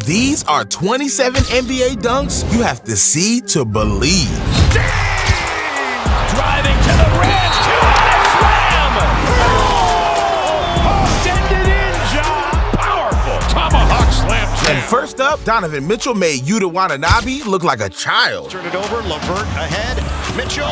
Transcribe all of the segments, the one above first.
These are 27 NBA dunks you have to see to believe. Driving to the rim, two-handed slam! Send it in, Ja! Powerful tomahawk slam jam. And first up, Donovan Mitchell made Yuta Watanabe look like a child. Turn it over, LeVert ahead, Mitchell.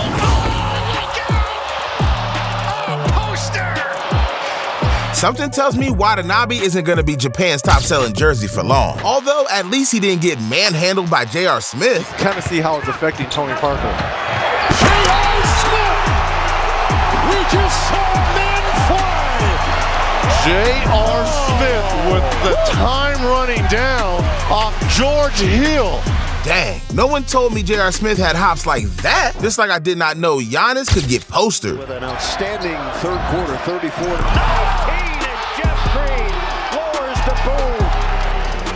Something tells me Watanabe isn't going to be Japan's top-selling jersey for long. Although, at least he didn't get manhandled by J.R. Smith. Kind of see how it's affecting Tony Parker. J.R. Smith! We just saw men fly! J.R. Smith with the time running down off George Hill. Dang, no one told me J.R. Smith had hops like that. Just like I did not know Giannis could get postered. With an outstanding third quarter, 34. 19, and Jeff Green lowers the boom.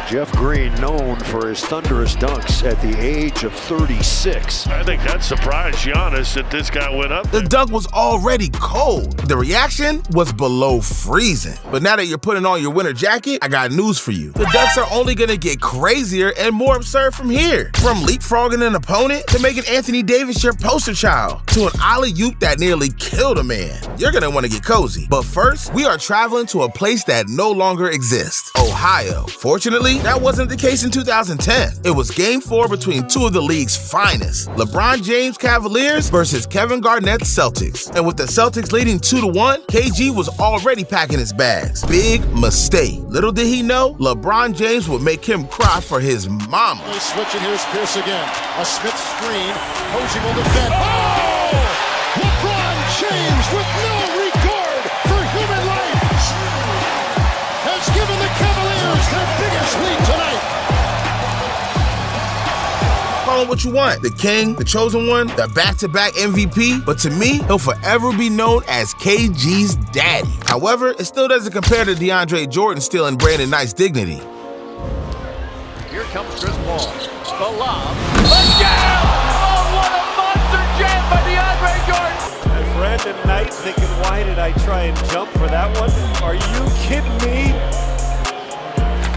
Jeff Green known for his thunderous dunks at the age of 36. I think that surprised Giannis that this guy went up. The dunk was already cold. The reaction was below freezing. But now that you're putting on your winter jacket, I got news for you. The dunks are only gonna get crazier and more absurd from here. From leapfrogging an opponent to making Anthony Davis your poster child to an alley-oop that nearly killed a man. You're gonna wanna get cozy. But first, we are traveling to a place that no longer exists, Ohio. Fortunately, that wasn't the case in 2010. It was Game 4 between two of the league's finest, LeBron James Cavaliers versus Kevin Garnett's Celtics. And with the Celtics leading 2-1, KG was already packing his bags. Big mistake. Little did he know, LeBron James would make him cry for his mama. Switching, here's Pierce again. A Smith screen. Posey will defend. Oh! LeBron James with no regard for human life has given the Cavaliers their biggest lead tonight. Call him what you want. The king, the chosen one, the back-to-back MVP. But to me, he'll forever be known as KG's daddy. However, it still doesn't compare to DeAndre Jordan stealing Brandon Knight's dignity. Here comes Chris Paul. The lob. The jam! Oh, what a monster jam by DeAndre Jordan! And Brandon Knight thinking, why did I try and jump for that one? Are you kidding me?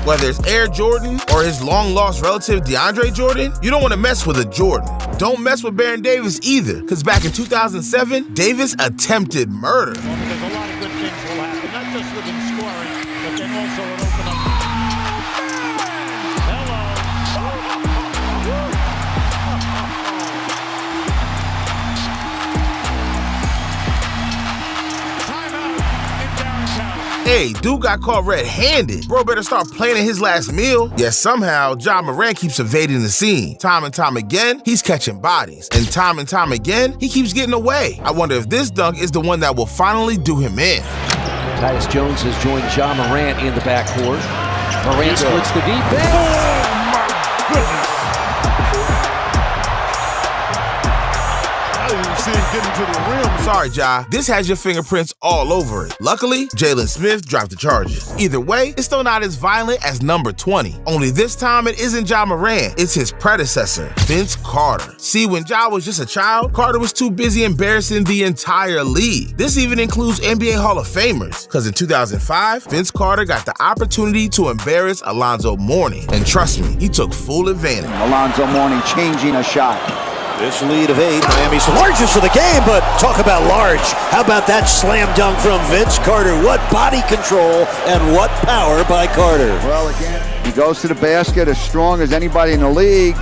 Whether it's Air Jordan or his long-lost relative DeAndre Jordan, you don't want to mess with a Jordan. Don't mess with Baron Davis either, because back in 2007, Davis attempted murder. Because a lot of good things will happen, not just with him scoring, but then also an open up. Hey, dude got caught red-handed. Bro better start planning his last meal. Yet somehow, Ja Morant keeps evading the scene. Time and time again, he's catching bodies. And time again, he keeps getting away. I wonder if this dunk is the one that will finally do him in. Tyus Jones has joined Ja Morant in the backcourt. Morant splits the defense. Oh my goodness. I didn't even see him getting to the rim. Sorry, Ja. This has your fingerprints all over it. Luckily, Jalen Smith dropped the charges. Either way, it's still not as violent as number 20. Only this time, it isn't Ja Morant. It's his predecessor, Vince Carter. See, when Ja was just a child, Carter was too busy embarrassing the entire league. This even includes NBA Hall of Famers. Because in 2005, Vince Carter got the opportunity to embarrass Alonzo Mourning. And trust me, he took full advantage. Alonzo Mourning changing a shot. This lead of 8, Miami's largest of the game, but talk about large. How about that slam dunk from Vince Carter? What body control and what power by Carter. Well, again, he goes to the basket as strong as anybody in the league.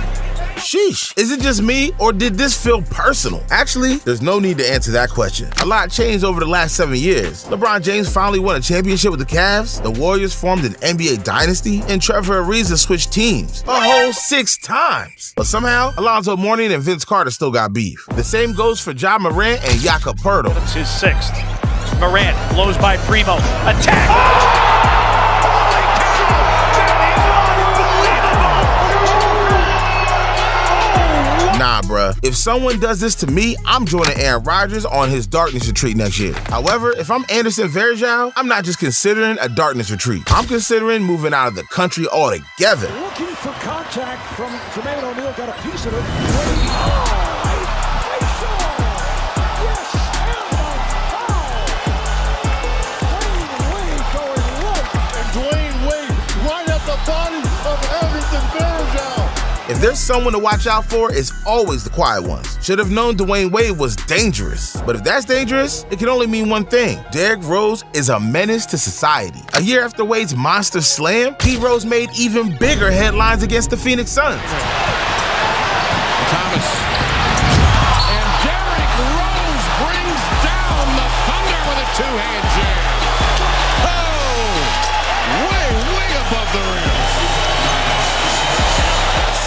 Sheesh, is it just me or did this feel personal? Actually, there's no need to answer that question. A lot changed over the last 7 years. LeBron James finally won a championship with the Cavs, the Warriors formed an NBA dynasty, and Trevor Ariza switched teams a whole 6 times. But somehow, Alonzo Mourning and Vince Carter still got beef. The same goes for Ja Morant and Jakob Poeltl. It's his 6th. Morant blows by Primo. Attack! Nah, bruh. If someone does this to me, I'm joining Aaron Rodgers on his darkness retreat next year. However, if I'm Anderson Varejao, I'm not just considering a darkness retreat. I'm considering moving out of the country altogether. Looking for contact from Jermaine O'Neal, got a piece of it. Dwayne Wade right at the body of Aaron If there's someone to watch out for, it's always the quiet ones. Should have known Dwayne Wade was dangerous. But if that's dangerous, it can only mean one thing. Derrick Rose is a menace to society. A year after Wade's monster slam, Pete Rose made even bigger headlines against the Phoenix Suns. Thomas. And Derrick Rose brings down the Thunder with a two-hand jam. Oh, way above the rim.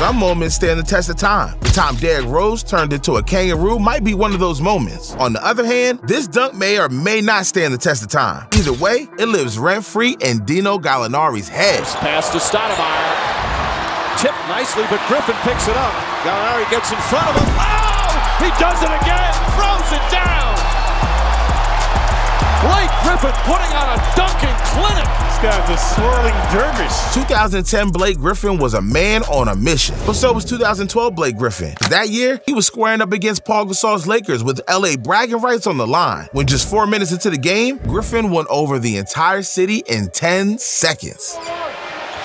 Some moments stand the test of time. The time Derrick Rose turned into a kangaroo might be one of those moments. On the other hand, this dunk may or may not stand the test of time. Either way, it lives rent-free in Dino Gallinari's head. Pass to Stoudemire. Tipped nicely, but Griffin picks it up. Gallinari gets in front of him. Oh! He does it again! Throws it down! Blake Griffin putting on a dunking clinic. This guy's a swirling dervish. 2010 Blake Griffin was a man on a mission, but so was 2012 Blake Griffin. That year, he was squaring up against Paul Gasol's Lakers with LA bragging rights on the line. When just 4 minutes into the game, Griffin won over the entire city in 10 seconds.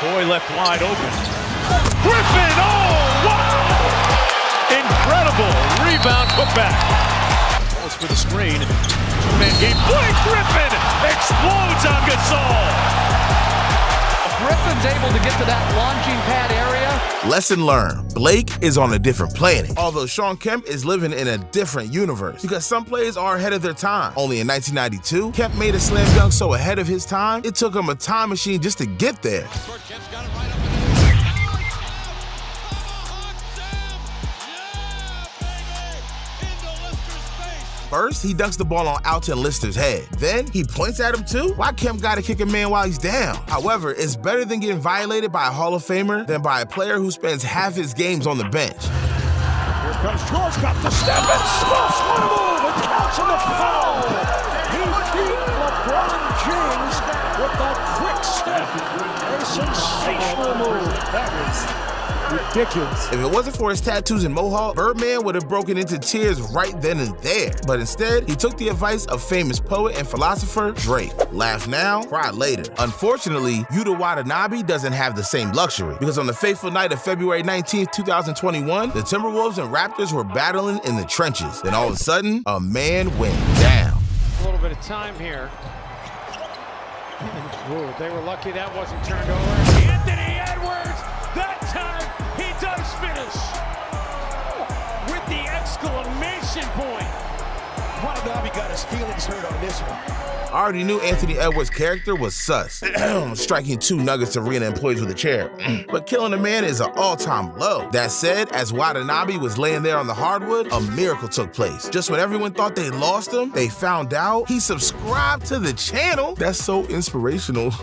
Boy left wide open. Griffin, oh, wow! Incredible rebound putback. Calls for the screen. Two-man game. Blake Griffin explodes on Gasol. Griffin's able to get to that launching pad area. Lesson learned. Blake is on a different planet. Although Shawn Kemp is living in a different universe because some players are ahead of their time. Only in 1992, Kemp made a slam dunk so ahead of his time, it took him a time machine just to get there. First, he dunks the ball on Alton Lister's head. Then, he points at him too? Why Kemp gotta kick a man while he's down? However, it's better than getting violated by a Hall of Famer than by a player who spends half his games on the bench. Here comes George, got the step and scuffs one move and counts on the foul. He beat LeBron James with that quick step. A sensational move. That was ridiculous. If it wasn't for his tattoos and mohawk, Birdman would have broken into tears right then and there. But instead, he took the advice of famous poet and philosopher Drake. Laugh now, cry later. Unfortunately, Yuta Watanabe doesn't have the same luxury because on the fateful night of February 19th, 2021, the Timberwolves and Raptors were battling in the trenches. Then all of a sudden, a man went down. A little bit of time here. Ooh, they were lucky that wasn't turned over. Anthony Edwards, that time he does finish with the exclamation point. Watanabe got his feelings hurt on this one. I already knew Anthony Edwards' character was sus. Striking 2 Nuggets Arena employees with a chair. But killing a man is an all-time low. That said, as Watanabe was laying there on the hardwood, a miracle took place. Just when everyone thought they lost him, they found out he subscribed to the channel. That's so inspirational.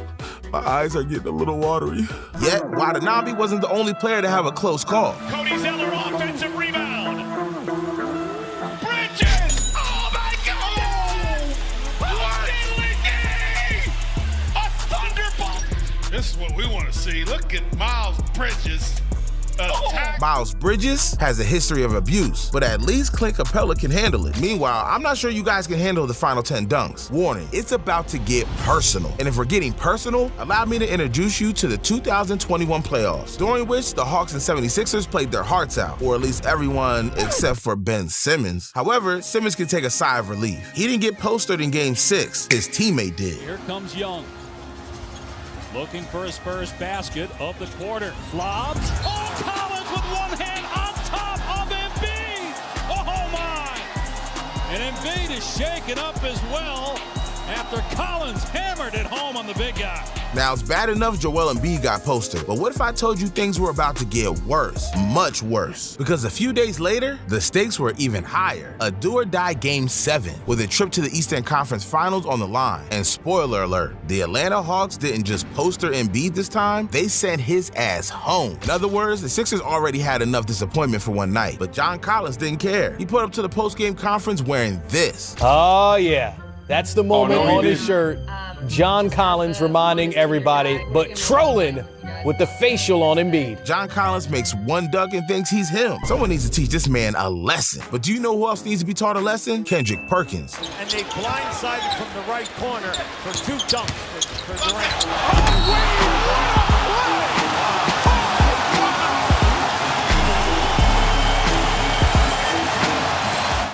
My eyes are getting a little watery. Yet, Watanabe wasn't the only player to have a close call. Cody Zeller, offensive rebound. Bridges! Oh my God! A thunderbolt! This is what we want to see. Look at Miles Bridges. Miles Bridges has a history of abuse, but at least Clint Capella can handle it. Meanwhile, I'm not sure you guys can handle the final 10 dunks. Warning, it's about to get personal. And if we're getting personal, allow me to introduce you to the 2021 playoffs, during which the Hawks and 76ers played their hearts out, or at least everyone except for Ben Simmons. However, Simmons can take a sigh of relief. He didn't get postered in Game 6, his teammate did. Here comes Young. Looking for his first basket of the quarter. Lobs. Oh, Collins with one hand on top of Embiid. Oh, my. And Embiid is shaken up as well after Collins hammered it home on the big guy. Now, it's bad enough Joel Embiid got posted, but what if I told you things were about to get worse, much worse? Because a few days later, the stakes were even higher. A do-or-die Game 7 with a trip to the Eastern Conference Finals on the line. And spoiler alert, the Atlanta Hawks didn't just poster Embiid this time, they sent his ass home. In other words, the Sixers already had enough disappointment for one night, but John Collins didn't care. He put up to the post-game conference wearing this. Oh, yeah. That's the moment on his shirt. John Collins reminding everybody, but trolling with the facial on Embiid. John Collins makes one dunk and thinks he's him. Someone needs to teach this man a lesson. But do you know who else needs to be taught a lesson? Kendrick Perkins. And they blindsided from the right corner for 2 dunks for Durant.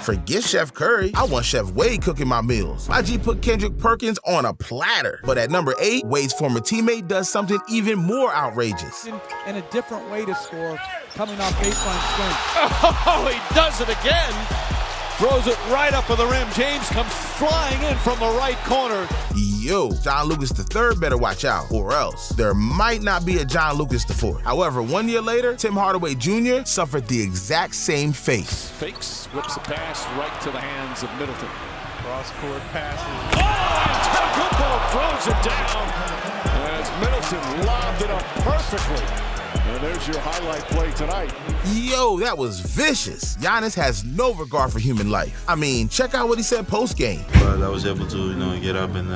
Forget Chef Curry, I want Chef Wade cooking my meals. My G put Kendrick Perkins on a platter. But at number 8, Wade's former teammate does something even more outrageous. And a different way to score, coming off baseline swing. Oh, he does it again. Throws it right up with the rim. James comes flying in from the right corner. Yo, John Lucas III better watch out, or else there might not be a John Lucas IV. However, 1 year later, Tim Hardaway Jr. suffered the exact same fate. Fakes, whips a pass right to the hands of Middleton. Cross-court passes. Oh, Antetokounmpo throws it down as Middleton lobbed it up perfectly. And there's your highlight play tonight. Yo, that was vicious. Giannis has no regard for human life. I mean, check out what he said post-game. But I was able to, get up and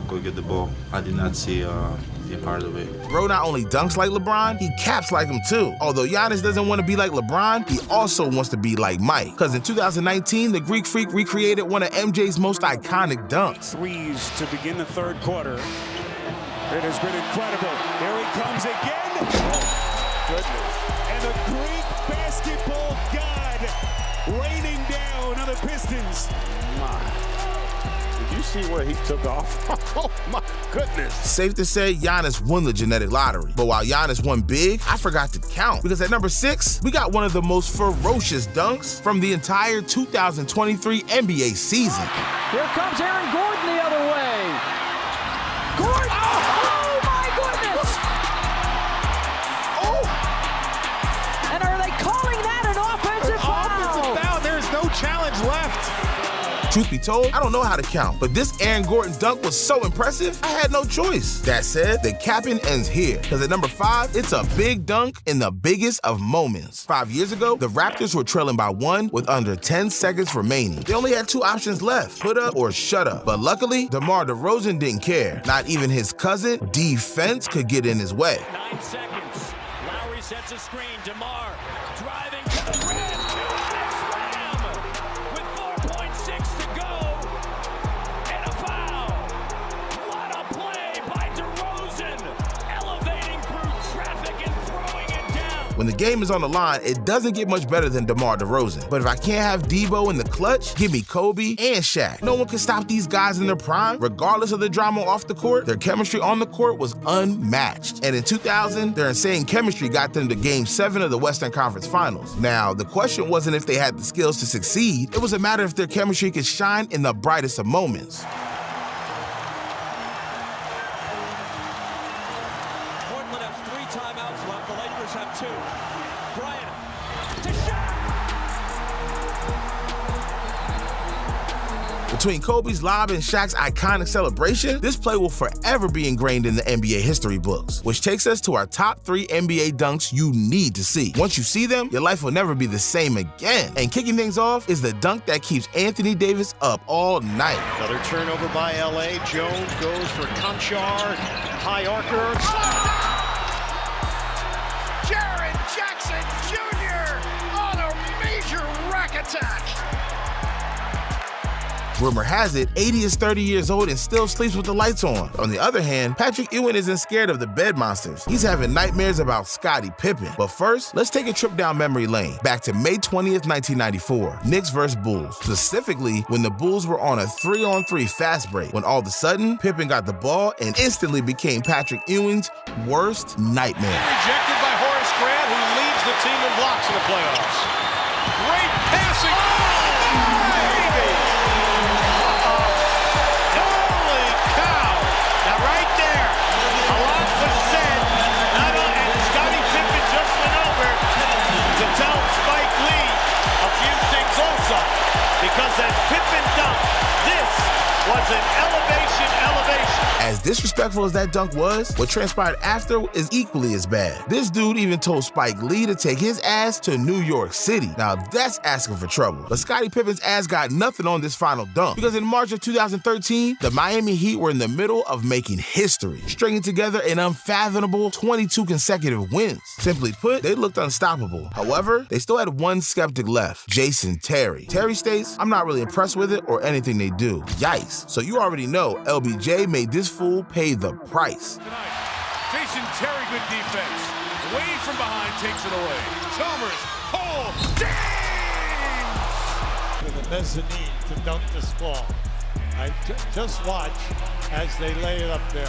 go get the ball. I did not see the part of it. Bro not only dunks like LeBron, he caps like him too. Although Giannis doesn't want to be like LeBron, he also wants to be like Mike. Because in 2019, the Greek Freak recreated one of MJ's most iconic dunks. Threes to begin the third quarter. It has been incredible. Here he comes again. Goodness. And the Greek basketball god raining down on the Pistons. Did you see where he took off? Oh my goodness. Safe to say, Giannis won the genetic lottery. But while Giannis won big, I forgot to count. Because at number 6, we got one of the most ferocious dunks from the entire 2023 NBA season. Here comes Aaron Gordon the other way. Gordon! Oh my goodness! Oh! And are they calling that an offensive foul? Offensive foul. There's no challenge left. Truth be told, I don't know how to count, but this Aaron Gordon dunk was so impressive, I had no choice. That said, the capping ends here, because at number 5, it's a big dunk in the biggest of moments. 5 years ago, the Raptors were trailing by 1 with under 10 seconds remaining. They only had 2 options left, put up or shut up. But luckily, DeMar DeRozan didn't care. Not even his cousin, defense, could get in his way. 9 seconds. Lowry sets a screen. DeMar driving to the rim. When the game is on the line, it doesn't get much better than DeMar DeRozan. But if I can't have Debo in the clutch, give me Kobe and Shaq. No one can stop these guys in their prime. Regardless of the drama off the court, their chemistry on the court was unmatched. And in 2000, their insane chemistry got them to Game 7 of the Western Conference Finals. Now, the question wasn't if they had the skills to succeed. It was a matter if their chemistry could shine in the brightest of moments. Portland has 3 timeouts left. The Lakers have 2. Bryant to Shaq. Between Kobe's lob and Shaq's iconic celebration, this play will forever be ingrained in the NBA history books, which takes us to our top 3 NBA dunks you need to see. Once you see them, your life will never be the same again. And kicking things off is the dunk that keeps Anthony Davis up all night. Another turnover by LA. Jones goes for Conchar. High archer. Jaren Jackson Jr. on a major rack attack. Rumor has it, 80 is 30 years old and still sleeps with the lights on. On the other hand, Patrick Ewing isn't scared of the bed monsters. He's having nightmares about Scottie Pippen. But first, let's take a trip down memory lane, back to May 20th, 1994, Knicks vs. Bulls. Specifically, when the Bulls were on a 3-on-3 fast break, when all of a sudden, Pippen got the ball and instantly became Patrick Ewing's worst nightmare. Rejected by Horace Grant, who leads the team in blocks in the playoffs. Great passing. Oh, baby. Holy cow. Now right there, a lot was said. And Scottie Pippen just went over to tell Spike Lee a few things also. Because as Pippen dunked, this was an elevation. As disrespectful as that dunk was, what transpired after is equally as bad. This dude even told Spike Lee to take his ass to New York City. Now that's asking for trouble. But Scottie Pippen's ass got nothing on this final dunk, because in March of 2013, the Miami Heat were in the middle of making history, stringing together an unfathomable 22 consecutive wins. Simply put, they looked unstoppable. However, they still had one skeptic left, Jason Terry. Terry states, "I'm not really impressed with it or anything they do." Yikes. So you already know LBJ made this fool pay the price. Tonight, Jason Terry, good defense. Wade from behind takes it away. Chalmers, James! the mezzanine to dunk this ball. Just watch as they lay it up there.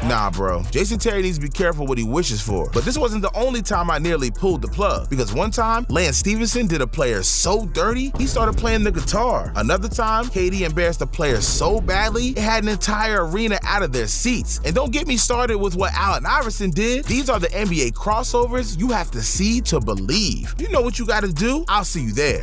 Nah, bro. Jason Terry needs to be careful what he wishes for. But this wasn't the only time I nearly pulled the plug. Because one time, Lance Stevenson did a player so dirty, he started playing the guitar. Another time, KD embarrassed a player so badly, it had an entire arena out of their seats. And don't get me started with what Allen Iverson did. These are the NBA crossovers you have to see to believe. You know what you gotta do? I'll see you there.